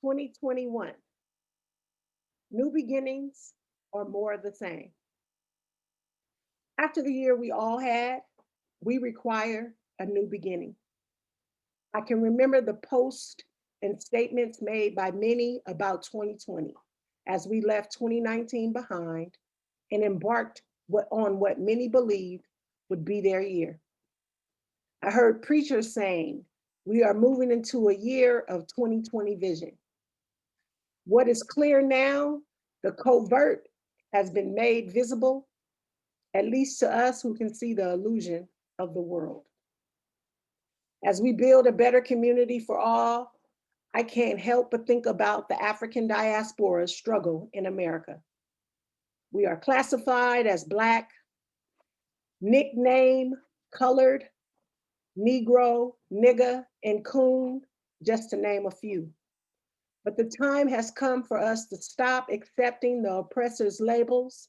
2021, new beginnings or more of the same. After the year we all had, we require a new beginning. I can remember the posts and statements made by many about 2020 as we left 2019 behind and embarked on what many believed would be their year. I heard preachers saying, we are moving into a year of 2020 vision. What is clear now, the covert has been made visible, at least to us who can see the illusion of the world. As we build a better community for all, I can't help but think about the African diaspora's struggle in America. We are classified as Black, nickname, colored, Negro, nigga, and coon, just to name a few. But the time has come for us to stop accepting the oppressor's labels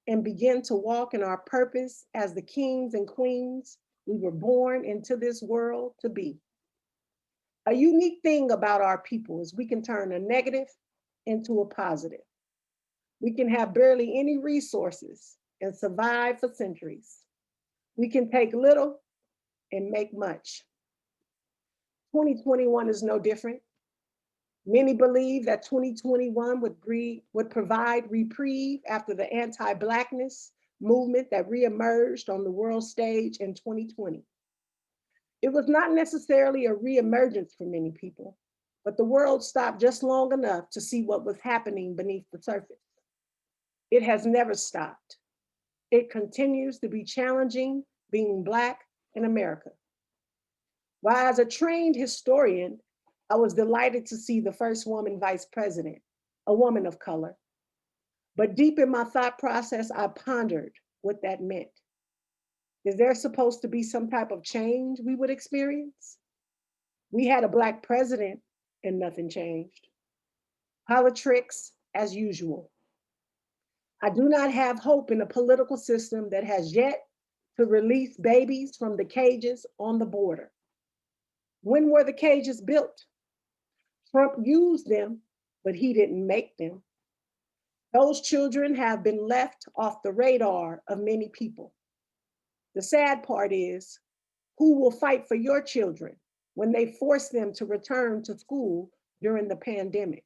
and begin to walk in our purpose as the kings and queens we were born into this world to be. A unique thing about our people is we can turn a negative into a positive. We can have barely any resources and survive for centuries. We can take little and make much. 2021 is no different. Many believe that 2021 would provide reprieve after the anti-Blackness movement that reemerged on the world stage in 2020. It was not necessarily a reemergence for many people, but the world stopped just long enough to see what was happening beneath the surface. It has never stopped. It continues to be challenging being Black in America. While as a trained historian, I was delighted to see the first woman vice president, a woman of color. But deep in my thought process, I pondered what that meant. Is there supposed to be some type of change we would experience? We had a Black president and nothing changed. Politics as usual. I do not have hope in a political system that has yet to release babies from the cages on the border. When were the cages built? Trump used them, but he didn't make them. Those children have been left off the radar of many people. The sad part is, who will fight for your children when they force them to return to school during the pandemic?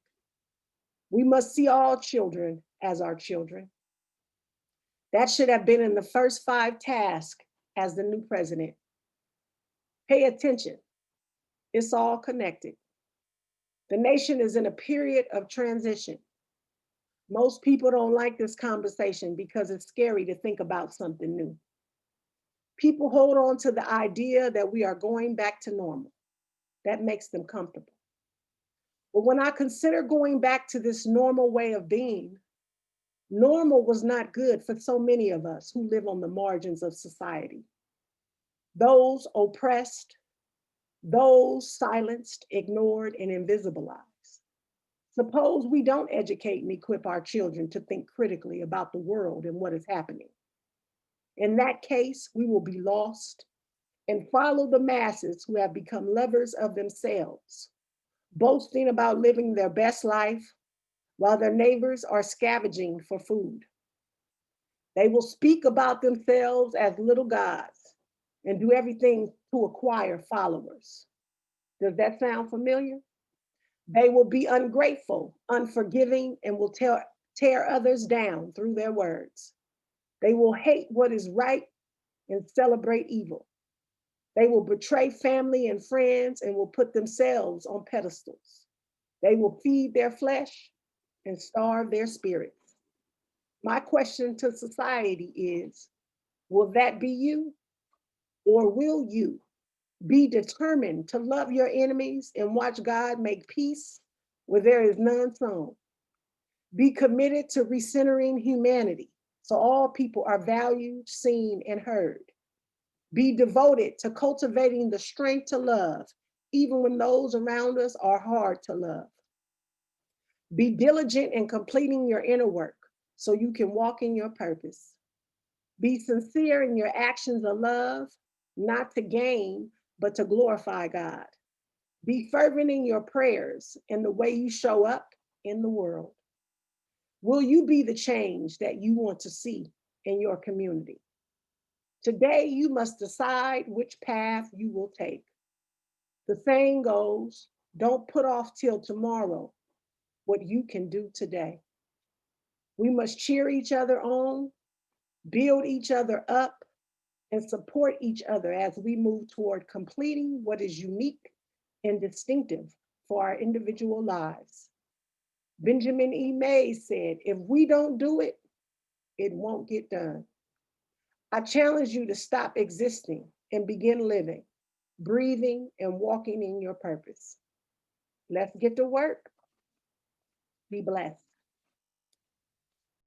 We must see all children as our children. That should have been in the first 5 tasks as the new president. Pay attention. It's all connected. The nation is in a period of transition. Most people don't like this conversation because it's scary to think about something new. People hold on to the idea that we are going back to normal. That makes them comfortable. But when I consider going back to this normal way of being, normal was not good for so many of us who live on the margins of society. Those oppressed, those silenced, ignored, and invisibilized. Suppose we don't educate and equip our children to think critically about the world and what is happening. In that case, we will be lost and follow the masses who have become lovers of themselves, boasting about living their best life while their neighbors are scavenging for food. They will speak about themselves as little gods and do everything to acquire followers. Does that sound familiar? They will be ungrateful, unforgiving, and will tear others down through their words. They will hate what is right and celebrate evil. They will betray family and friends and will put themselves on pedestals. They will feed their flesh and starve their spirits. My question to society is, will that be you? Or will you be determined to love your enemies and watch God make peace where there is none sown? Be committed to recentering humanity so all people are valued, seen, and heard. Be devoted to cultivating the strength to love, even when those around us are hard to love. Be diligent in completing your inner work so you can walk in your purpose. Be sincere in your actions of love, not to gain, but to glorify God. Be fervent in your prayers and the way you show up in the world. Will you be the change that you want to see in your community? Today, you must decide which path you will take. The saying goes, don't put off till tomorrow what you can do today. We must cheer each other on, build each other up, and support each other as we move toward completing what is unique and distinctive for our individual lives. Benjamin E. Mays said, if we don't do it, it won't get done. I challenge you to stop existing and begin living, breathing, and walking in your purpose. Let's get to work. Be blessed.